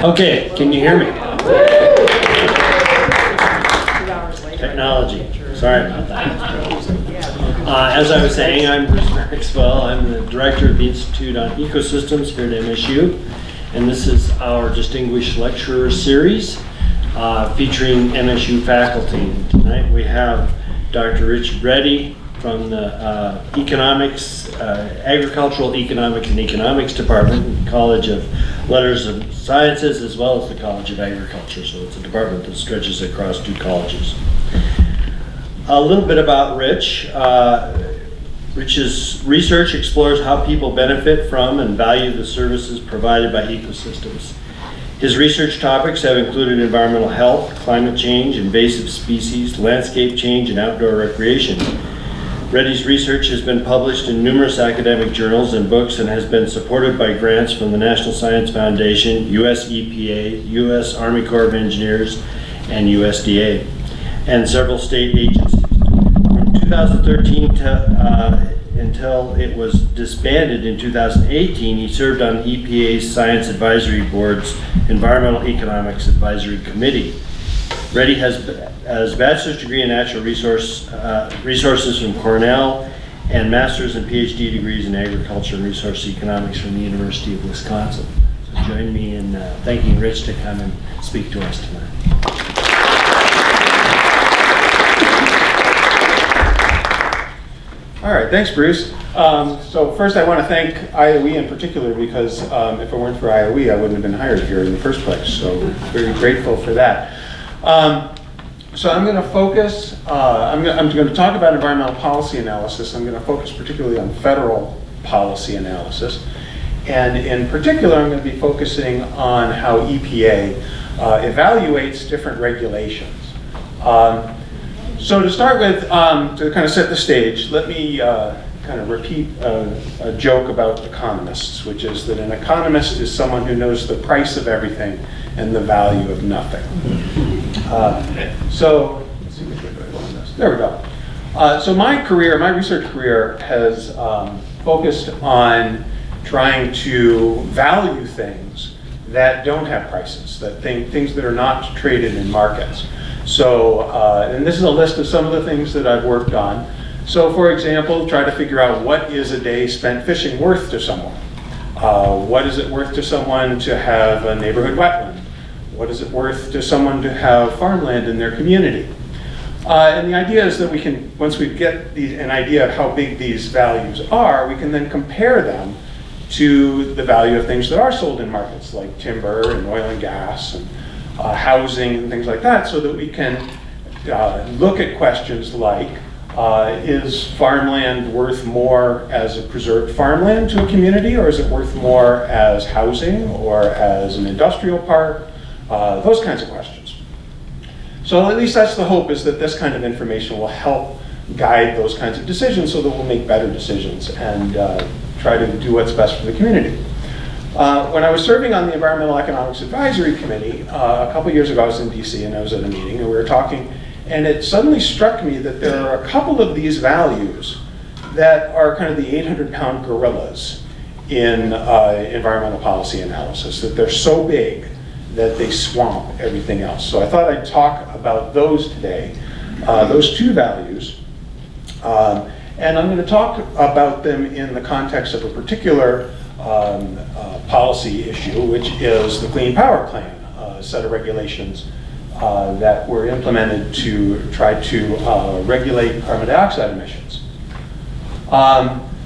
Okay, can you hear me? Technology. Sorry about that. As I was saying, I'm Bruce Maxwell. I'm the director of the Institute on Ecosystems here at MSU, and this is our Distinguished Lecturer Series featuring MSU faculty. Tonight we have Dr. Richard Reddy from the Agricultural Economics and Economics Department in the College of Letters and Sciences, as well as the College of Agriculture. So it's a department that stretches across two colleges. A little bit about Rich. Rich's research explores how people benefit from and value the services provided by ecosystems. His research topics have included environmental health, climate change, invasive species, landscape change, and outdoor recreation. Reddy's research has been published in numerous academic journals and books and has been supported by grants from the National Science Foundation, US EPA, US Army Corps of Engineers, and USDA, and several state agencies. From 2013 until it was disbanded in 2018, he served on EPA's Science Advisory Board's Environmental Economics Advisory Committee. Reddy has a bachelor's degree in natural resources from Cornell and master's and PhD degrees in agriculture and resource economics from the University of Wisconsin. So join me in thanking Rich to come and speak to us tonight. All right, thanks, Bruce. So first I want to thank IOE in particular because if it weren't for IOE, I wouldn't have been hired here in the first place. So very grateful for that. So I'm going to focus, I'm going to talk about environmental policy analysis. I'm going to focus particularly on federal policy analysis. And in particular, I'm going to be focusing on how EPA evaluates different regulations. So to start with, to kind of set the stage, let me kind of repeat a joke about economists, which is that an economist is someone who knows the price of everything and the value of nothing. So let's see which way do I go on this. There we go. So my research career has focused on trying to value things that don't have prices, things that are not traded in markets. So, and this is a list of some of the things that I've worked on. So for example, try to figure out what is a day spent fishing worth to someone? What is it worth to someone to have a neighborhood wetland? What is it worth to someone to have farmland in their community? And the idea is that we can, once we get an idea of how big these values are, we can then compare them to the value of things that are sold in markets like timber and oil and gas and housing and things like that, so that we can look at questions like, is farmland worth more as a preserved farmland to a community, or is it worth more as housing or as an industrial park? Those kinds of questions. So at least that's the hope, is that this kind of information will help guide those kinds of decisions so that we'll make better decisions and try to do what's best for the community. When I was serving on the Environmental Economics Advisory Committee, a couple years ago I was in DC and I was at a meeting and we were talking, and it suddenly struck me that there are a couple of these values that are kind of the 800-pound gorillas in environmental policy analysis, that they're so big that they swamp everything else. So I thought I'd talk about those today, those two values. And I'm going to talk about them in the context of a particular policy issue, which is the Clean Power Plan, a set of regulations that were implemented to try to regulate carbon dioxide emissions.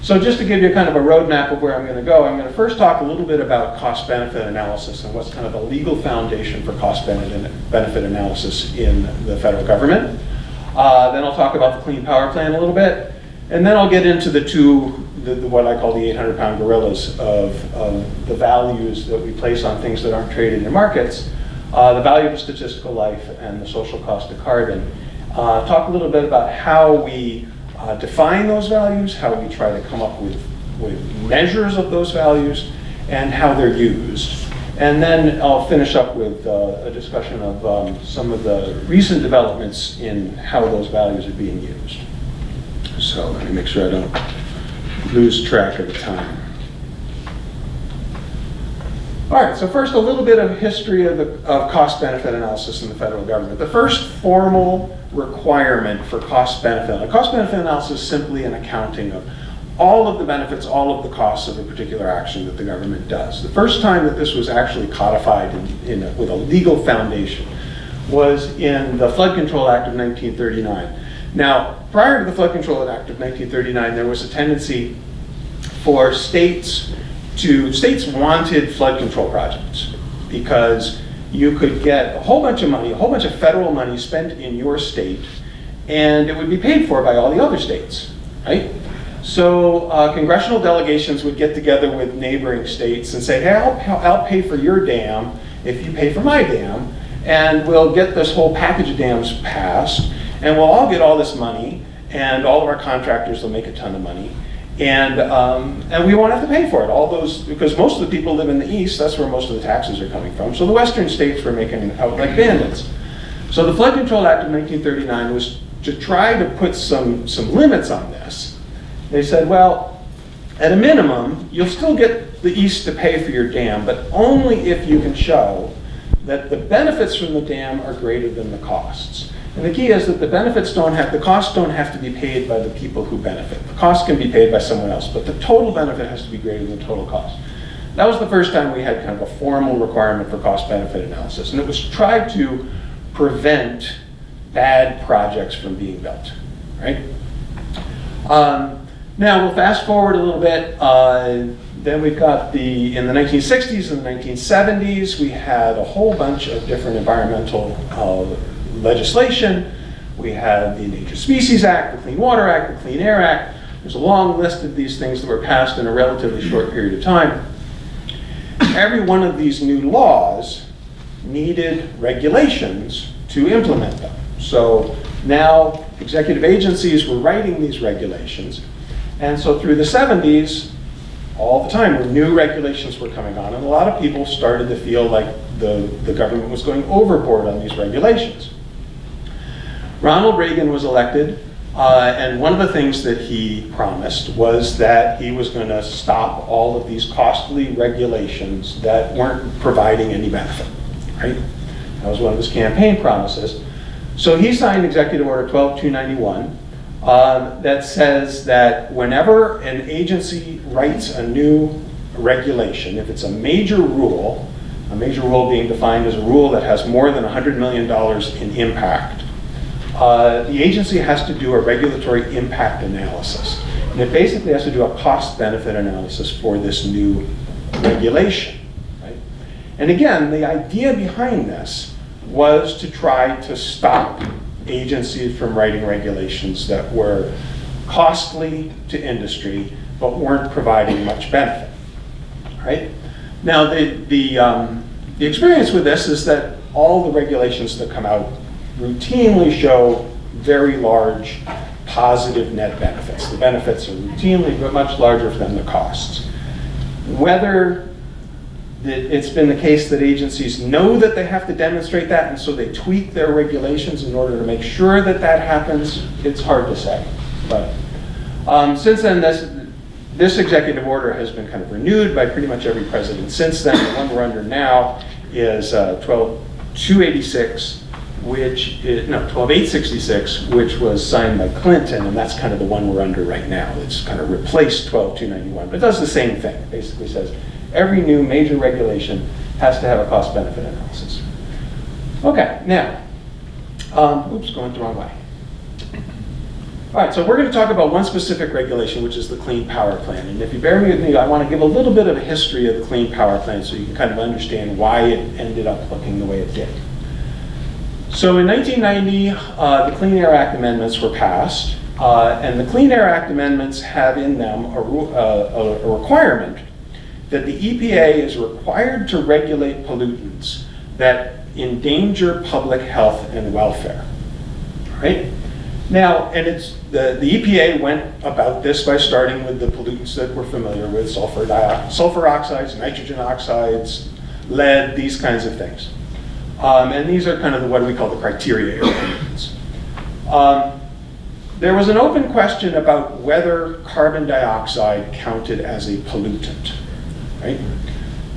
So just to give you kind of a roadmap of where I'm going to go, I'm going to first talk a little bit about cost-benefit analysis and what's kind of the legal foundation for cost-benefit analysis in the federal government. Then I'll talk about the Clean Power Plan a little bit, and then I'll get into what I call the 800-pound gorillas of the values that we place on things that aren't traded in markets, the value of statistical life and the social cost of carbon. Talk a little bit about how we define those values, how we try to come up with measures of those values, and how they're used. And then I'll finish up with a discussion of some of the recent developments in how those values are being used. So let me make sure I don't lose track of the time. All right, so first a little bit of history of cost-benefit analysis in the federal government. The first formal requirement for cost-benefit, a cost-benefit analysis is simply an accounting of all of the benefits, all of the costs of a particular action that the government does. The first time that this was actually codified with a legal foundation was in the Flood Control Act of 1939. Now, prior to the Flood Control Act of 1939, there was a tendency for states wanted flood control projects because you could get a whole bunch of money, a whole bunch of federal money spent in your state, and it would be paid for by all the other states, right? So congressional delegations would get together with neighboring states and say, hey, I'll pay for your dam if you pay for my dam, and we'll get this whole package of dams passed, and we'll all get all this money, and all of our contractors will make a ton of money. And we won't have to pay for it. All those, because most of the people live in the East, that's where most of the taxes are coming from. So the Western states were making out like bandits. So the Flood Control Act of 1939 was to try to put some limits on this. They said, well, at a minimum, you'll still get the East to pay for your dam, but only if you can show that the benefits from the dam are greater than the costs. And the key is that the costs don't have to be paid by the people who benefit. The costs can be paid by someone else, but the total benefit has to be greater than the total cost. That was the first time we had kind of a formal requirement for cost-benefit analysis, and it was tried to prevent bad projects from being built, right? Now we'll fast forward a little bit. Then we've got in the 1960s and the 1970s, we had a whole bunch of different environmental legislation. We had the Endangered Species Act, the Clean Water Act, the Clean Air Act. There's a long list of these things that were passed in a relatively short period of time. Every one of these new laws needed regulations to implement them. So now executive agencies were writing these regulations. And so through the 70s, all the time when new regulations were coming on, and a lot of people started to feel like the government was going overboard on these regulations. Ronald Reagan was elected, and one of the things that he promised was that he was going to stop all of these costly regulations that weren't providing any benefit, right? That was one of his campaign promises. So he signed Executive Order 12291 that says that whenever an agency writes a new regulation, if it's a major rule being defined as a rule that has more than $100 million in impact, the agency has to do a regulatory impact analysis. And it basically has to do a cost-benefit analysis for this new regulation, right? And again, the idea behind this was to try to stop agencies from writing regulations that were costly to industry but weren't providing much benefit, right? Now, the experience with this is that all the regulations that come out routinely show very large positive net benefits. The benefits are routinely much larger than the costs. Whether it's been the case that agencies know that they have to demonstrate that, and so they tweak their regulations in order to make sure that that happens, it's hard to say. But since then, this executive order has been kind of renewed by pretty much every president since then. The one we're under now is 12286, 12866, which was signed by Clinton, and that's kind of the one we're under right now. It's kind of replaced 12291, but it does the same thing. It basically says every new major regulation has to have a cost-benefit analysis. Okay, now, oops, going the wrong way. All right, so we're going to talk about one specific regulation, which is the Clean Power Plan. And if you bear with me, I want to give a little bit of a history of the Clean Power Plan so you can kind of understand why it ended up looking the way it did. So in 1990, the Clean Air Act amendments were passed, and the Clean Air Act amendments have in them a requirement that the EPA is required to regulate pollutants that endanger public health and welfare, right? Now, and the EPA went about this by starting with the pollutants that we're familiar with, sulfur oxides, nitrogen oxides, lead, these kinds of things. And these are kind of what we call the criteria pollutants. There was an open question about whether carbon dioxide counted as a pollutant, right?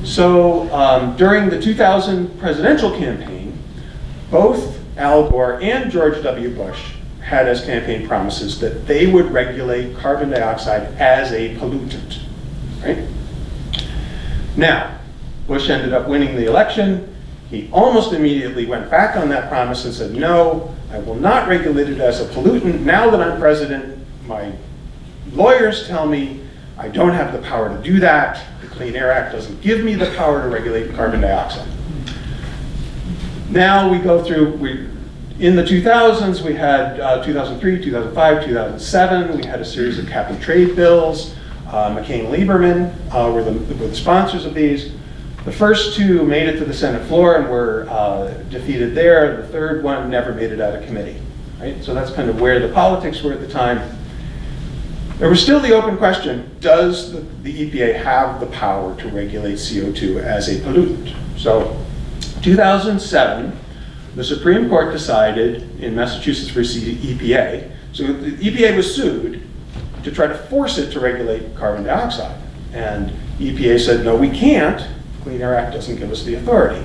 So during the 2000 presidential campaign, both Al Gore and George W. Bush had as campaign promises that they would regulate carbon dioxide as a pollutant, right? Now, Bush ended up winning the election. He almost immediately went back on that promise and said, no, I will not regulate it as a pollutant. Now that I'm president, my lawyers tell me I don't have the power to do that. The Clean Air Act doesn't give me the power to regulate carbon dioxide. Now we go through, in the 2000s, we had 2003, 2005, 2007, we had a series of cap and trade bills. McCain-Lieberman were the sponsors of these. The first two made it to the Senate floor and were defeated there. The third one never made it out of committee, right? So that's kind of where the politics were at the time. There was still the open question, does the EPA have the power to regulate CO2 as a pollutant? So 2007, the Supreme Court decided in Massachusetts versus EPA, so the EPA was sued to try to force it to regulate carbon dioxide. And EPA said, no, we can't. Clean Air Act doesn't give us the authority.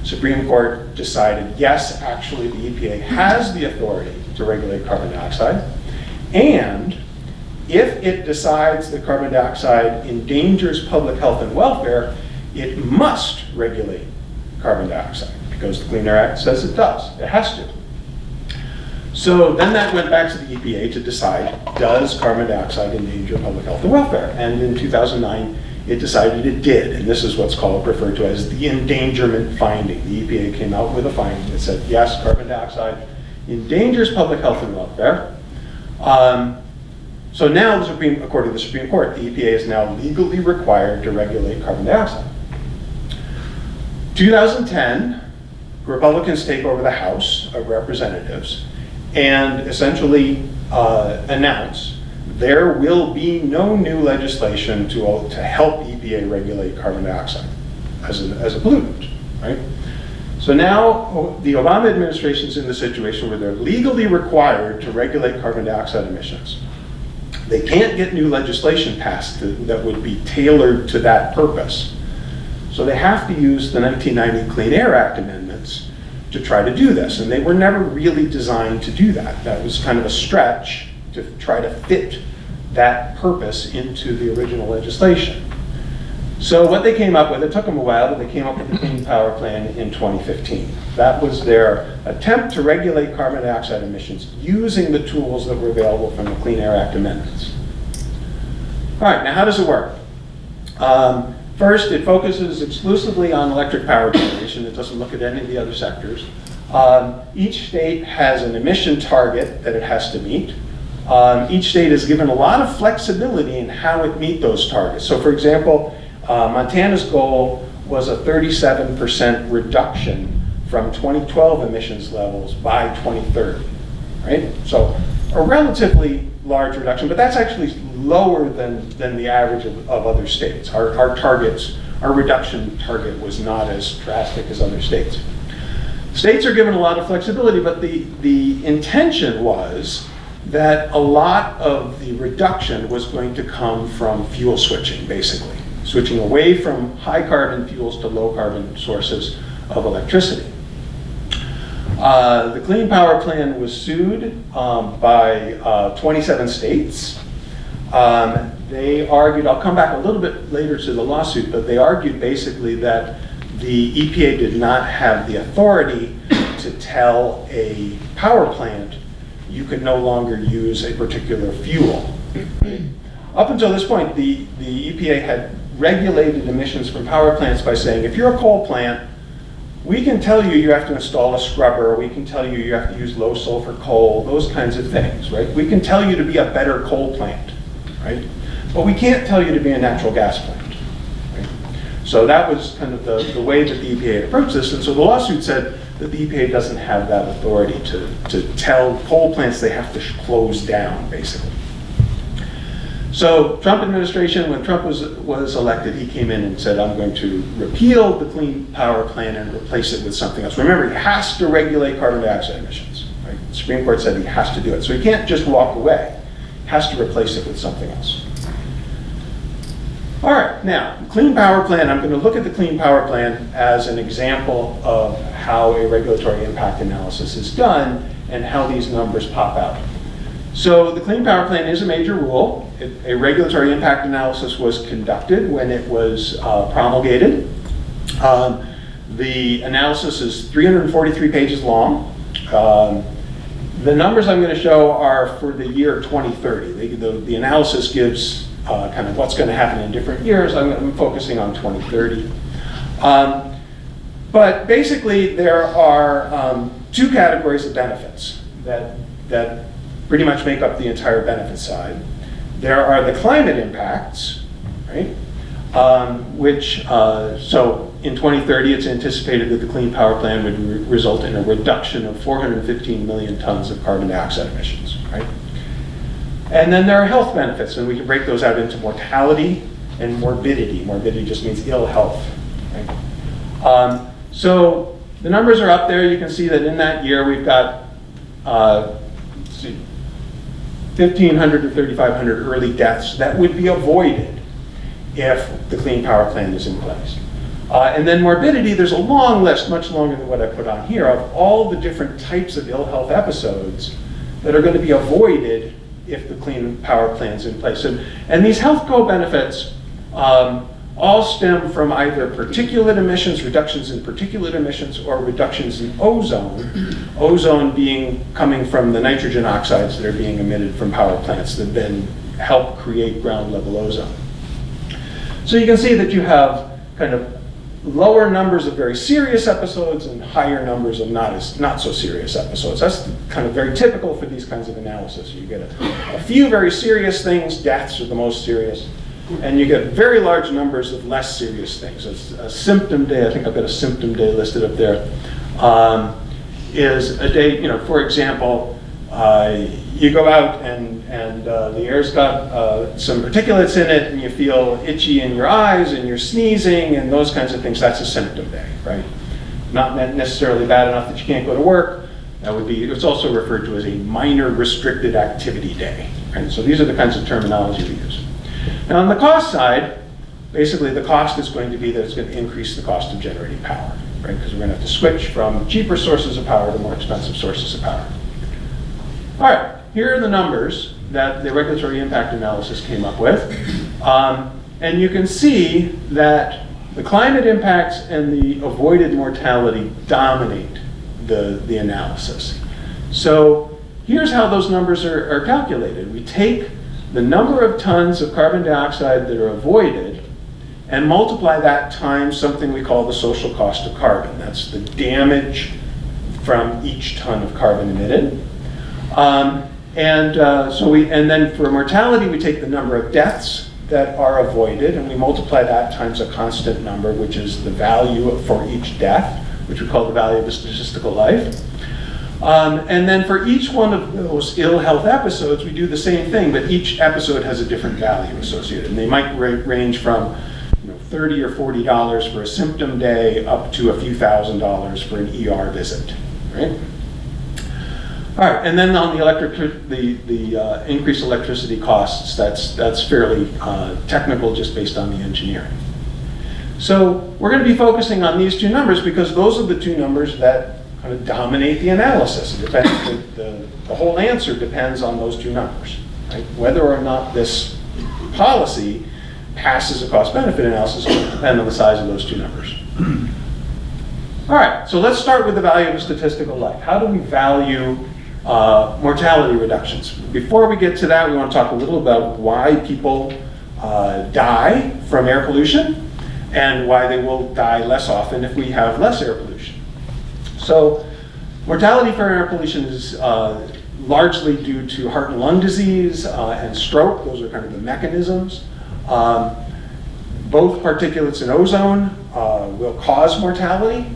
Supreme Court decided, yes, actually the EPA has the authority to regulate carbon dioxide. And if it decides that carbon dioxide endangers public health and welfare, it must regulate carbon dioxide because the Clean Air Act says it does. It has to. So then that went back to the EPA to decide, does carbon dioxide endanger public health and welfare? And in 2009, it decided it did. And this is what's referred to as the endangerment finding. The EPA came out with a finding that said, yes, carbon dioxide endangers public health and welfare. So now, according to the Supreme Court, the EPA is now legally required to regulate carbon dioxide. 2010, Republicans take over the House of Representatives and essentially announce there will be no new legislation to help EPA regulate carbon dioxide as a pollutant, right? So now the Obama administration is in the situation where they're legally required to regulate carbon dioxide emissions. They can't get new legislation passed that would be tailored to that purpose. So they have to use the 1990 Clean Air Act amendments to try to do this. And they were never really designed to do that. That was kind of a stretch to try to fit that purpose into the original legislation. So what they came up with, it took them a while, but they came up with the Clean Power Plan in 2015. That was their attempt to regulate carbon dioxide emissions using the tools that were available from the Clean Air Act amendments. All right, now how does it work? First, it focuses exclusively on electric power generation. It doesn't look at any of the other sectors. Each state has an emission target that it has to meet. Each state is given a lot of flexibility in how it meet those targets. So for example, Montana's goal was a 37% reduction from 2012 emissions levels by 2030, right? So a relatively large reduction, but that's actually lower than the average of other states. Our reduction target was not as drastic as other states. States are given a lot of flexibility, but the intention was that a lot of the reduction was going to come from fuel switching, basically. Switching away from high carbon fuels to low carbon sources of electricity. The Clean Power Plan was sued by 27 states. They argued, I'll come back a little bit later to the lawsuit, but they argued basically that the EPA did not have the authority to tell a power plant you could no longer use a particular fuel. Up until this point, the EPA had regulated emissions from power plants by saying, if you're a coal plant, we can tell you have to install a scrubber, we can tell you have to use low sulfur coal, those kinds of things, right? We can tell you to be a better coal plant, right? But we can't tell you to be a natural gas plant, right? So that was kind of the way that the EPA approached this, and so the lawsuit said that the EPA doesn't have that authority to tell coal plants they have to close down, basically. So Trump administration, when Trump was elected, he came in and said, I'm going to repeal the Clean Power Plan and replace it with something else. Remember, he has to regulate carbon dioxide emissions, right? The Supreme Court said he has to do it. So he can't just walk away. He has to replace it with something else. All right, right, now, Clean Power Plan, I'm going to look at the Clean Power Plan as an example of how a regulatory impact analysis is done and how these numbers pop out. So the Clean Power Plan is a major rule. A regulatory impact analysis was conducted when it was promulgated. The analysis is 343 pages long. The numbers I'm going to show are for the year 2030. The analysis gives kind of what's going to happen in different years. I'm focusing on 2030. But basically, there are two categories of benefits that pretty much make up the entire benefit side. There are the climate impacts, right? So in 2030, it's anticipated that the Clean Power Plan would result in a reduction of 415 million tons of carbon dioxide emissions, right? And then there are health benefits, and we can break those out into mortality and morbidity. Morbidity just means ill health, right? So the numbers are up there. You can see that in that year, we've got 1,500 to 3,500 early deaths that would be avoided if the Clean Power Plan is in place. And then morbidity, there's a long list, much longer than what I put on here, of all the different types of ill health episodes that are going to be avoided if the Clean Power Plan is in place. And these health co-benefits all stem from either particulate emissions, reductions in particulate emissions, or reductions in ozone. Ozone coming from the nitrogen oxides that are being emitted from power plants that then help create ground level ozone. So you can see that you have kind of lower numbers of very serious episodes and higher numbers of not so serious episodes. That's kind of very typical for these kinds of analysis. You get a few very serious things, deaths are the most serious, and you get very large numbers of less serious things. It's a symptom day, I think I've got a symptom day listed up there, is a day, for example, you go out and the air's got some particulates in it, and you feel itchy in your eyes, and you're sneezing, and those kinds of things. That's a symptom day, right? Not necessarily bad enough that you can't go to work. It's also referred to as a minor restricted activity day, right? So these are the kinds of terminology we use. Now on the cost side, basically the cost is going to be that it's going to increase the cost of generating power, right? Because we're going to have to switch from cheaper sources of power to more expensive sources of power. All right, here are the numbers that the regulatory impact analysis came up with. And you can see that the climate impacts and the avoided mortality dominate the analysis. So here's how those numbers are calculated. We take the number of tons of carbon dioxide that are avoided and multiply that times something we call the social cost of carbon. That's the damage from each ton of carbon emitted. And then for mortality, we take the number of deaths that are avoided, and we multiply that times a constant number, which is the value for each death, which we call the value of a statistical life. And then for each one of those ill health episodes, we do the same thing, but each episode has a different value associated. And they might range from $30 or $40 for a symptom day up to a few $1,000s for an ER visit, right? All right, and then on the increased electricity costs, that's fairly technical just based on the engineering. So we're going to be focusing on these two numbers because those are the two numbers that kind of dominate the analysis. The whole answer depends on those two numbers, right? Whether or not this policy passes a cost-benefit analysis will depend on the size of those two numbers. All right, so let's start with the value of a statistical life. How do we value mortality reductions? Before we get to that, we want to talk a little about why people die from air pollution and why they will die less often if we have less air pollution. So mortality from air pollution is largely due to heart and lung disease and stroke. Those are kind of the mechanisms. Both particulates and ozone will cause mortality.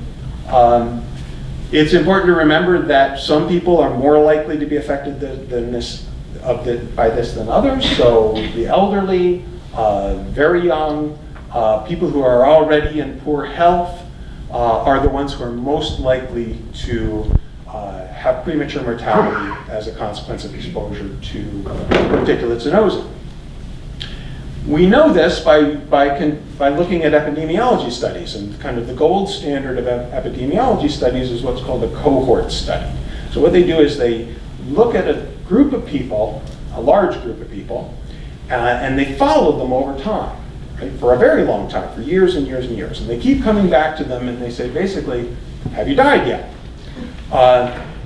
It's important to remember that some people are more likely to be affected by this than others. So the elderly, very young, people who are already in poor health are the ones who are most likely to have premature mortality as a consequence of exposure to particulates and ozone. We know this by looking at epidemiology studies, and kind of the gold standard of epidemiology studies is what's called a cohort study. So what they do is they look at a group of people, a large group of people, and they follow them over time, right, for a very long time, for years and years and years. And they keep coming back to them and they say, basically, have you died yet?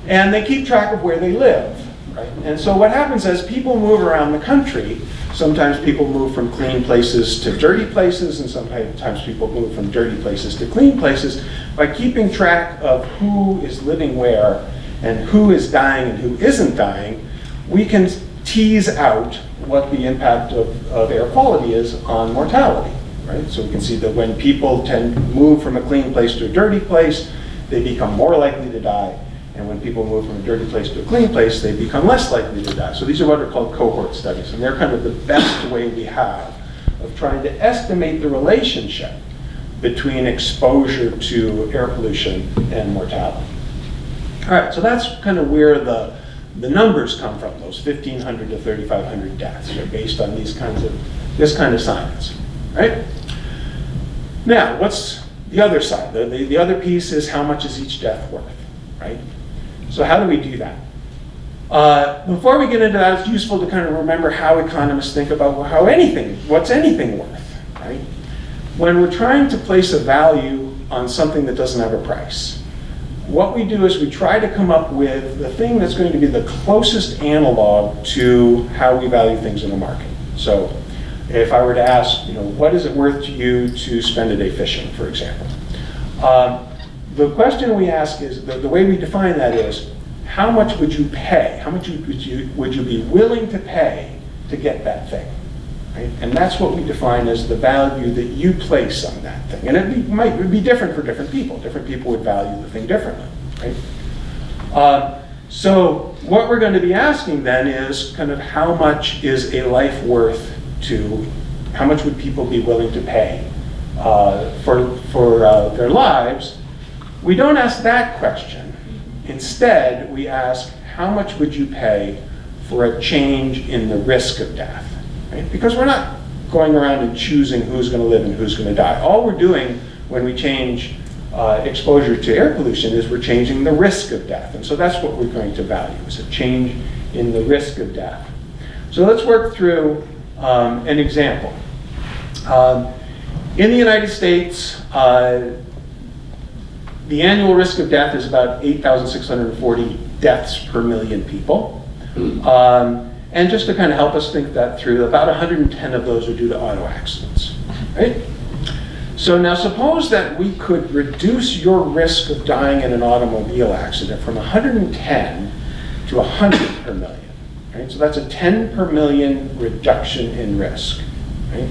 And they keep track of where they live. Right? And so what happens as people move around the country, sometimes people move from clean places to dirty places, and sometimes people move from dirty places to clean places. By keeping track of who is living where and who is dying and who isn't dying, we can tease out what the impact of air quality is on mortality. Right? So we can see that when people tend to move from a clean place to a dirty place, they become more likely to die. And when people move from a dirty place to a clean place, they become less likely to die. So these are what are called cohort studies. And they're kind of the best way we have of trying to estimate the relationship between exposure to air pollution and mortality. All right, so that's kind of where the numbers come from, those 1,500 to 3,500 deaths are based on this kind of science, right? Now, what's the other side? The other piece is how much is each death worth, right? So how do we do that? Before we get into that, it's useful to kind of remember how economists think about what's anything worth, right? When we're trying to place a value on something that doesn't have a price, what we do is we try to come up with the thing that's going to be the closest analog to how we value things in the market. So if I were to ask, what is it worth to you to spend a day fishing, for example? The question we ask is, the way we define that is, how much would you pay? How much would you be willing to pay to get that thing? Right? And that's what we define as the value that you place on that thing. And it might be different for different people. Different people would value the thing differently. Right? So what we're going to be asking then is kind of how much is a life worth to, how much would people be willing to pay for their lives? We don't ask that question. Instead, we ask, how much would you pay for a change in the risk of death? Right? Because we're not going around and choosing who's going to live and who's going to die. All we're doing when we change exposure to air pollution is we're changing the risk of death. And so that's what we're going to value, is a change in the risk of death. So let's work through an example. In the United States, the annual risk of death is about 8,640 deaths per million people. And just to kind of help us think that through, about 110 of those are due to auto accidents, right? So now suppose that we could reduce your risk of dying in an automobile accident from 110 to 100 per million, right? So that's a 10 per million reduction in risk, right?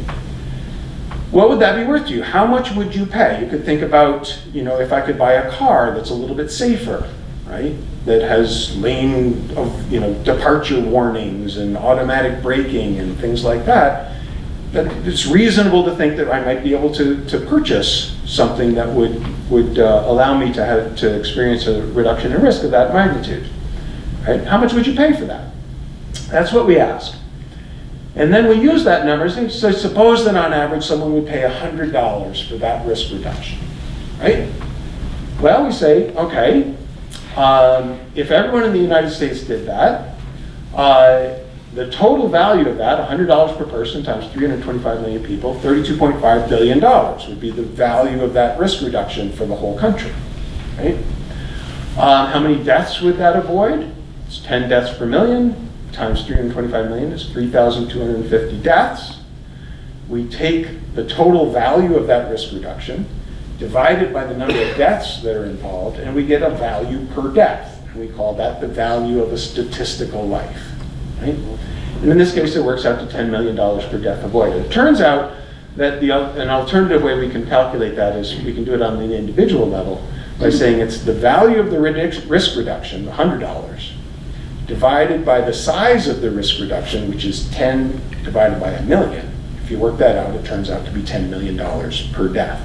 What would that be worth to you? How much would you pay? You could think about, if I could buy a car that's a little bit safer, right? That has lane departure warnings and automatic braking and things like that. That it's reasonable to think that I might be able to purchase something that would allow me to experience a reduction in risk of that magnitude, right? How much would you pay for that? That's what we ask. And then we use that number. So suppose that on average someone would pay $100 for that risk reduction, right? Well, we say, okay, if everyone in the United States did that, the total value of that, $100 per person times 325 million people, $32.5 billion would be the value of that risk reduction for the whole country, right? How many deaths would that avoid? It's 10 deaths per million. Times 325 million is 3,250 deaths. We take the total value of that risk reduction, divide it by the number of deaths that are involved, and we get a value per death. And we call that the value of a statistical life, right? And in this case, it works out to $10 million per death avoided. It turns out that an alternative way we can calculate that is we can do it on the individual level by saying it's the value of the risk reduction, $100, divided by the size of the risk reduction, which is 10 divided by 1,000,000. If you work that out, it turns out to be $10 million per death.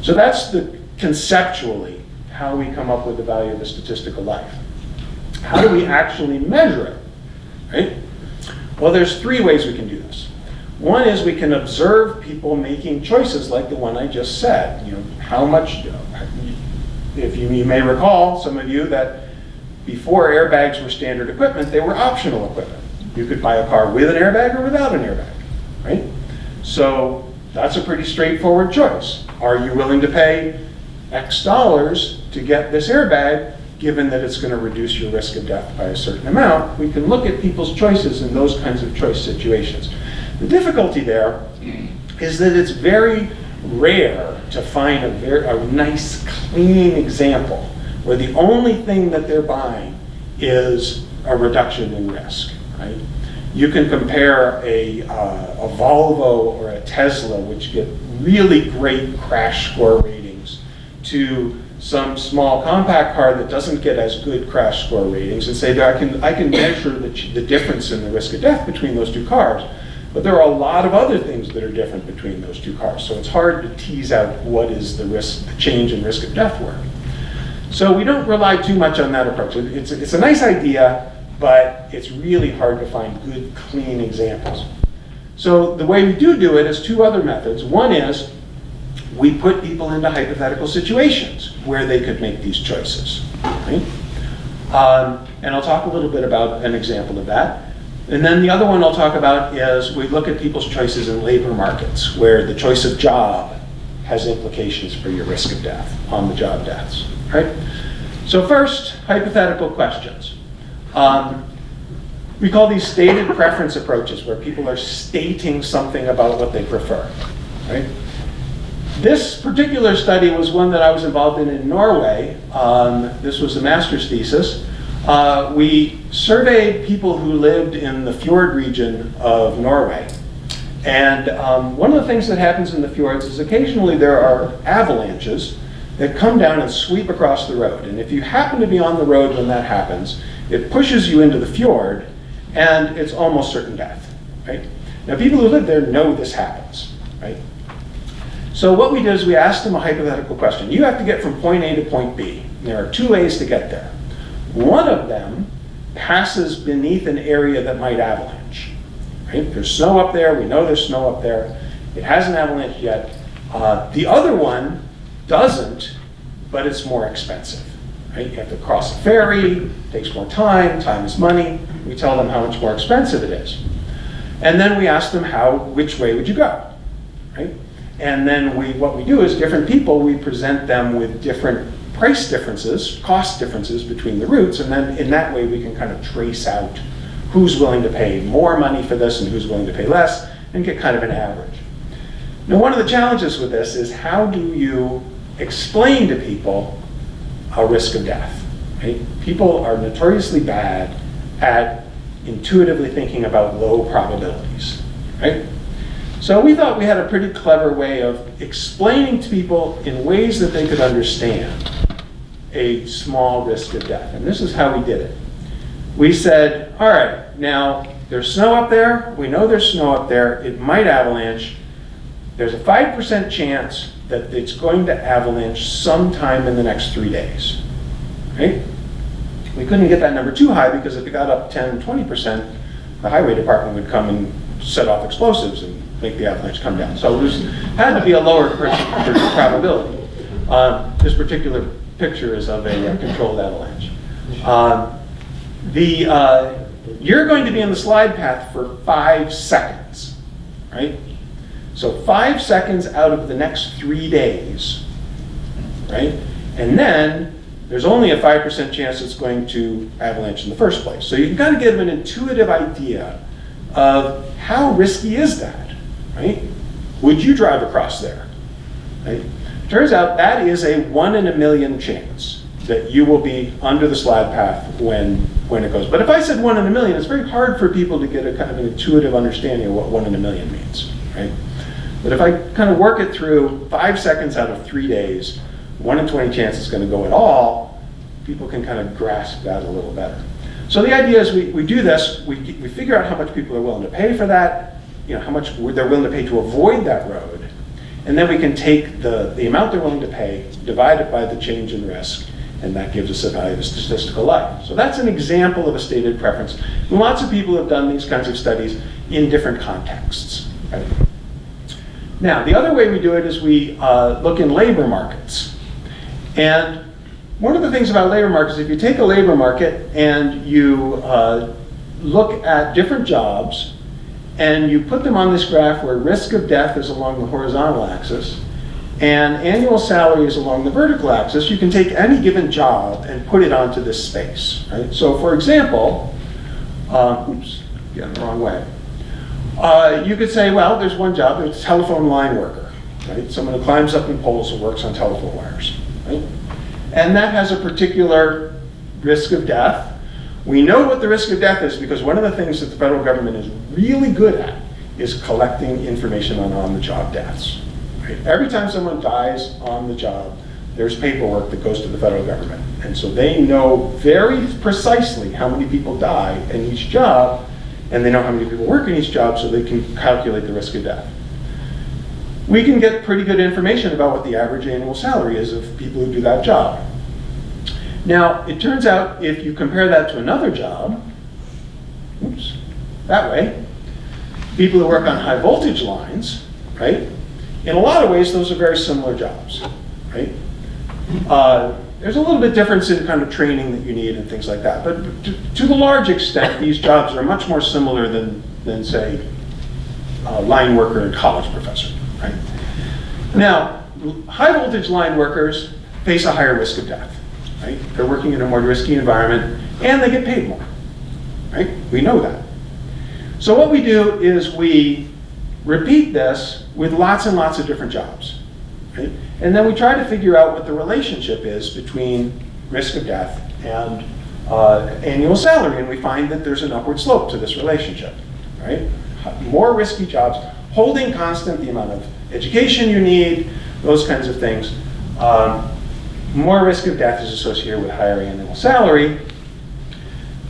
So that's conceptually how we come up with the value of a statistical life. How do we actually measure it, right? Well, there's three ways we can do this. One is we can observe people making choices like the one I just said. You know, how much, if you may recall, some of you, that before airbags were standard equipment, they were optional equipment. You could buy a car with an airbag or without an airbag, right? So that's a pretty straightforward choice. Are you willing to pay X dollars to get this airbag, given that it's going to reduce your risk of death by a certain amount? We can look at people's choices in those kinds of choice situations. The difficulty there is that it's very rare to find a nice, clean example where the only thing that they're buying is a reduction in risk, right? You can compare a Volvo or a Tesla, which get really great crash score ratings, to some small compact car that doesn't get as good crash score ratings, and say that I can measure the difference in the risk of death between those two cars. But there are a lot of other things that are different between those two cars. So it's hard to tease out what is the change in risk of death were. So we don't rely too much on that approach. It's a nice idea, but it's really hard to find good, clean examples. So the way we do it is two other methods. One is we put people into hypothetical situations where they could make these choices, right? And I'll talk a little bit about an example of that. And then the other one I'll talk about is we look at people's choices in labor markets, where the choice of job has implications for your risk of death, on-the-job deaths, right? So first, hypothetical questions. We call these stated preference approaches, where people are stating something about what they prefer, right? This particular study was one that I was involved in Norway. This was a master's thesis. We surveyed people who lived in the fjord region of Norway. And one of the things that happens in the fjords is occasionally there are avalanches that come down and sweep across the road. And if you happen to be on the road when that happens, it pushes you into the fjord, and it's almost certain death, right? Now, people who live there know this happens, right? So what we did is we asked them a hypothetical question. You have to get from point A to point B. There are two ways to get there. One of them passes beneath an area that might avalanche, right? There's snow up there. We know there's snow up there. It hasn't avalanched yet. The other one doesn't, but it's more expensive, right? You have to cross a ferry, it takes more time, time is money. We tell them how much more expensive it is. And then we ask them which way would you go, right? And then what we do is different people, we present them with different price differences, cost differences between the routes, and then in that way we can kind of trace out who's willing to pay more money for this and who's willing to pay less, and get kind of an average. Now, one of the challenges with this is how do you explain to people a risk of death, right? People are notoriously bad at intuitively thinking about low probabilities, right? So we thought we had a pretty clever way of explaining to people in ways that they could understand a small risk of death. And this is how we did it. We said, all right, now there's snow up there. We know there's snow up there. It might avalanche. There's a 5% chance that it's going to avalanche sometime in the next 3 days, right? We couldn't get that number too high because if it got up 10, 20%, the highway department would come and set off explosives and make the avalanche come down. So it had to be a lower probability. This particular picture is of a controlled avalanche. You're going to be in the slide path for 5 seconds, right? So 5 seconds out of the next 3 days, right? And then there's only a 5% chance it's going to avalanche in the first place. So you can kind of get an intuitive idea of how risky is that, right? Would you drive across there, right? Turns out that is a 1 in a million chance that you will be under the slide path when it goes. But if I said 1 in a million, it's very hard for people to get a kind of an intuitive understanding of what 1 in a million means, right? But if I kind of work it through 5 seconds out of 3 days, 1 in 20 chance it's going to go at all, people can kind of grasp that a little better. So the idea is we do this, we figure out how much people are willing to pay for that, you know, how much they're willing to pay to avoid that road, and then we can take the amount they're willing to pay, divide it by the change in risk, and that gives us a value of statistical life. So that's an example of a stated preference. And lots of people have done these kinds of studies in different contexts. Right? Now, the other way we do it is we look in labor markets. And one of the things about labor markets, if you take a labor market and you look at different jobs and you put them on this graph where risk of death is along the horizontal axis and annual salary is along the vertical axis, you can take any given job and put it onto this space. Right? So for example, oops, getting the wrong way. You could say, well, there's one job, there's a telephone line worker, right? Someone who climbs up in poles and works on telephone wires, right? And that has a particular risk of death. We know what the risk of death is because one of the things that the federal government is really good at is collecting information on on-the-job deaths. Right? Every time someone dies on the job, there's paperwork that goes to the federal government. And so they know very precisely how many people die in each job, and they know how many people work in each job, so they can calculate the risk of death. We can get pretty good information about what the average annual salary is of people who do that job. Now, it turns out if you compare that to another job, oops, that way, people who work on high voltage lines, right? In a lot of ways, those are very similar jobs, right? There's a little bit difference in kind of training that you need and things like that, but to the large extent, these jobs are much more similar than say, a line worker and college professor, right? Now, high voltage line workers face a higher risk of death, right? They're working in a more risky environment, and they get paid more, right? We know that. So what we do is we repeat this with lots and lots of different jobs, right? And then we try to figure out what the relationship is between risk of death and annual salary, and we find that there's an upward slope to this relationship, right? More risky jobs, holding constant the amount of education you need, those kinds of things. More risk of death is associated with higher annual salary.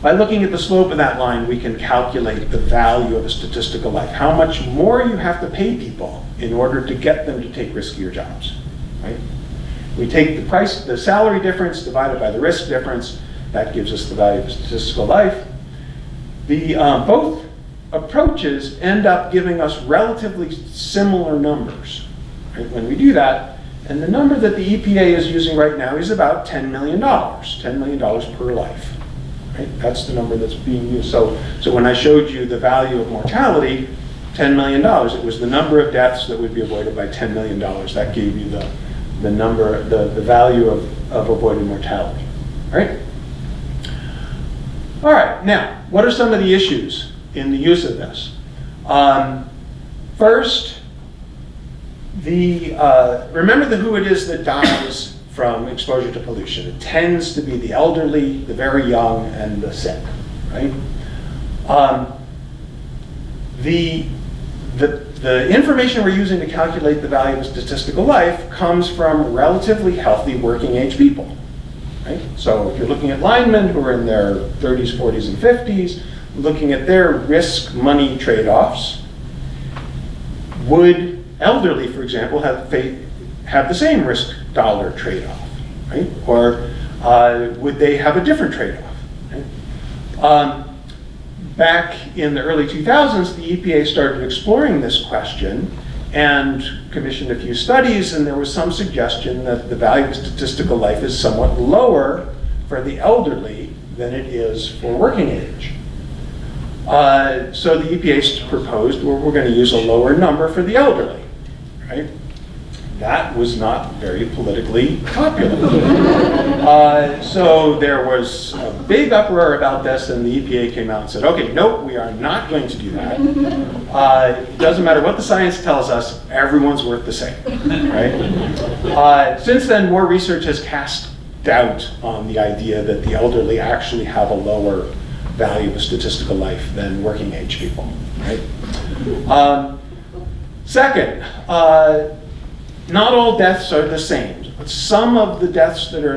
By looking at the slope of that line, we can calculate the value of a statistical life, how much more you have to pay people in order to get them to take riskier jobs. Right? We take the price, the salary difference divided by the risk difference, that gives us the value of a statistical life. Both approaches end up giving us relatively similar numbers, right, when we do that. And the number that the EPA is using right now is about $10 million, $10 million per life. Right? That's the number that's being used. So when I showed you the value of mortality, $10 million, it was the number of deaths that would be avoided by $10 million. That gave you the number, the value of avoided mortality. All right? All right, now, what are some of the issues in the use of this? First, remember who it is that dies from exposure to pollution. It tends to be the elderly, the very young, and the sick, right? The information we're using to calculate the value of statistical life comes from relatively healthy working age people, right? So if you're looking at linemen who are in their 30s, 40s, and 50s, looking at their risk-money trade-offs, would elderly, for example, have the same risk dollar trade-off, right? Or would they have a different trade-off, right? Back in the early 2000s, the EPA started exploring this question and commissioned a few studies, and there was some suggestion that the value of statistical life is somewhat lower for the elderly than it is for working age. So the EPA proposed, well, we're going to use a lower number for the elderly, right? That was not very politically popular. So there was a big uproar about this, and the EPA came out and said, okay, nope, we are not going to do that. It doesn't matter what the science tells us, everyone's worth the same, right? Since then, more research has cast doubt on the idea that the elderly actually have a lower value of statistical life than working age people, right? Second, not all deaths are the same. Some of the deaths that are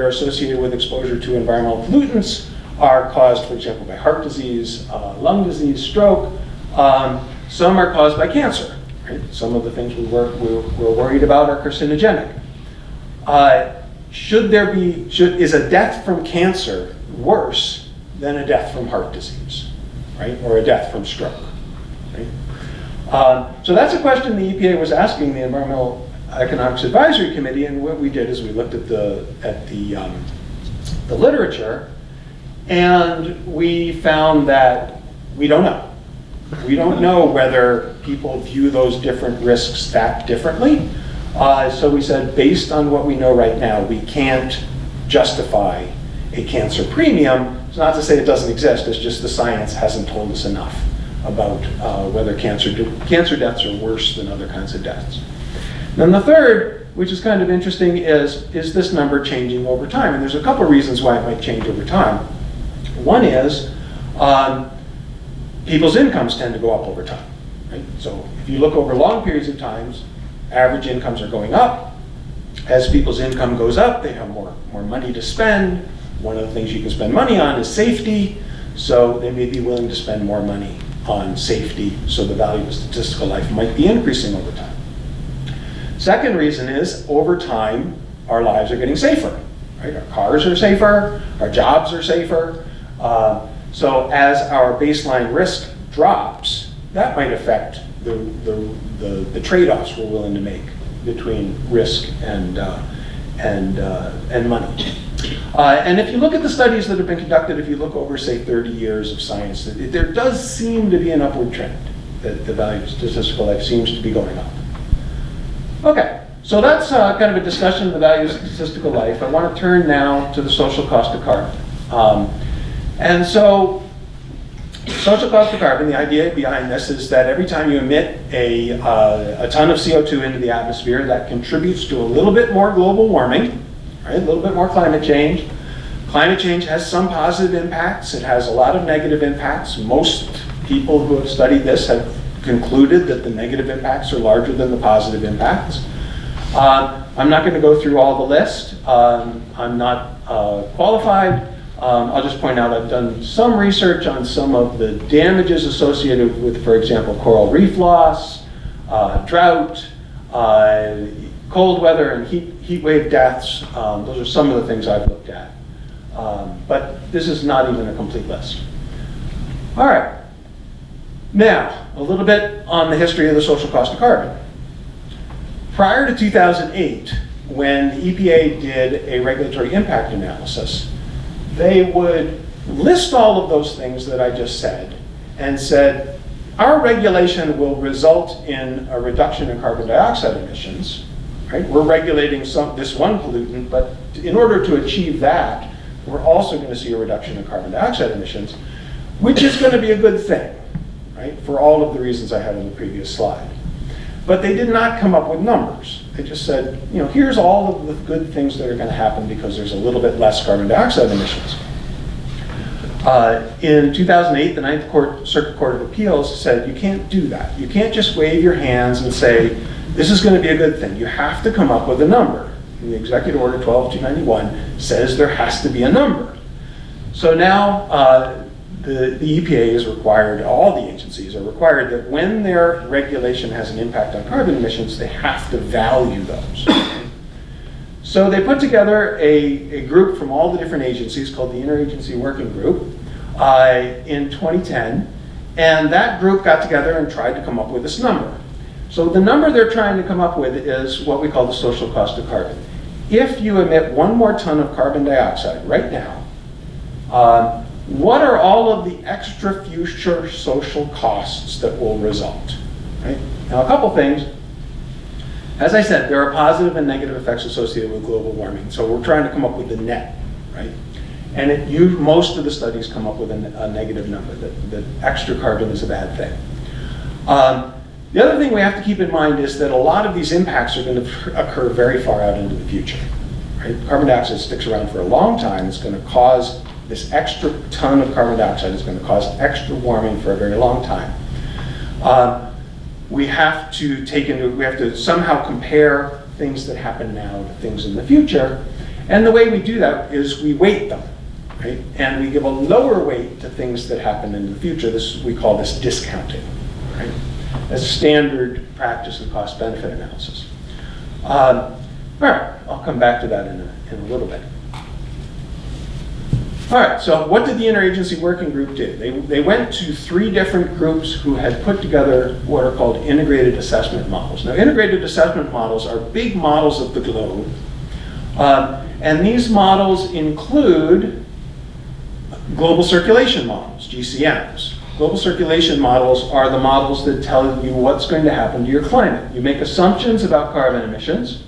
associated with exposure to environmental pollutants are caused, for example, by heart disease, lung disease, stroke. Some are caused by cancer. Right? Some of the things we're worried about are carcinogenic. Is a death from cancer worse than a death from heart disease, right? Or a death from stroke, right? So that's a question the EPA was asking the Environmental Economics Advisory Committee, and what we did is we looked at the literature, and we found that we don't know. We don't know whether people view those different risks that differently. So we said, based on what we know right now, we can't justify a cancer premium. It's not to say it doesn't exist, it's just the science hasn't told us enough about whether cancer deaths are worse than other kinds of deaths. Then the third, which is kind of interesting, is this number changing over time? And there's a couple reasons why it might change over time. One is people's incomes tend to go up over time. Right? So if you look over long periods of time, average incomes are going up. As people's income goes up, they have more money to spend. One of the things you can spend money on is safety, so they may be willing to spend more money on safety, so the value of statistical life might be increasing over time. Second reason is, over time, our lives are getting safer. Right? Our cars are safer, our jobs are safer. So as our baseline risk drops, that might affect the trade-offs we're willing to make between risk and money. And if you look at the studies that have been conducted, if you look over, say, 30 years of science, there does seem to be an upward trend, that the value of statistical life seems to be going up. Okay, so that's kind of a discussion of the value of statistical life. I want to turn now to the social cost of carbon. And so, social cost of carbon, the idea behind this is that every time you emit a ton of CO2 into the atmosphere, that contributes to a little bit more global warming, right? A little bit more climate change. Climate change has some positive impacts. It has a lot of negative impacts. Most people who have studied this have concluded that the negative impacts are larger than the positive impacts. I'm not going to go through all the list. I'm not qualified. I'll just point out I've done some research on some of the damages associated with, for example, coral reef loss, drought, cold weather, and heat wave deaths. Those are some of the things I've looked at. But this is not even a complete list. All right. Now, a little bit on the history of the social cost of carbon. Prior to 2008, when the EPA did a regulatory impact analysis, they would list all of those things that I just said and said, our regulation will result in a reduction in carbon dioxide emissions. Right? We're regulating this one pollutant, but in order to achieve that, we're also going to see a reduction in carbon dioxide emissions, which is going to be a good thing, right? For all of the reasons I had in the previous slide. But they did not come up with numbers. They just said, here's all of the good things that are going to happen because there's a little bit less carbon dioxide emissions. In 2008, the Ninth Circuit Court of Appeals said, you can't do that. You can't just wave your hands and say, this is going to be a good thing. You have to come up with a number. And the Executive Order 12291 says there has to be a number. So now the EPA is required, all the agencies are required that when their regulation has an impact on carbon emissions, they have to value those. So they put together a group from all the different agencies called the Interagency Working Group in 2010. And that group got together and tried to come up with this number. So the number they're trying to come up with is what we call the social cost of carbon. If you emit 1 more ton of carbon dioxide right now, what are all of the extra future social costs that will result? Right? Now, a couple things. As I said, there are positive and negative effects associated with global warming. So we're trying to come up with the net, right? And most of the studies come up with a negative number, that extra carbon is a bad thing. The other thing we have to keep in mind is that a lot of these impacts are going to occur very far out into the future. Right? Carbon dioxide sticks around for a long time. It's going to cause this extra ton of carbon dioxide is going to cause extra warming for a very long time. We have to somehow compare things that happen now to things in the future. And the way we do that is we weight them. Right? And we give a lower weight to things that happen in the future. We call this discounting. Right? As standard practice in cost-benefit analysis. All right, I'll come back to that in a little bit. All right, so what did the interagency working group do? They went to 3 different groups who had put together what are called integrated assessment models. Now, integrated assessment models are big models of the globe, and these models include global circulation models, GCMs. Global circulation models are the models that tell you what's going to happen to your climate. You make assumptions about carbon emissions.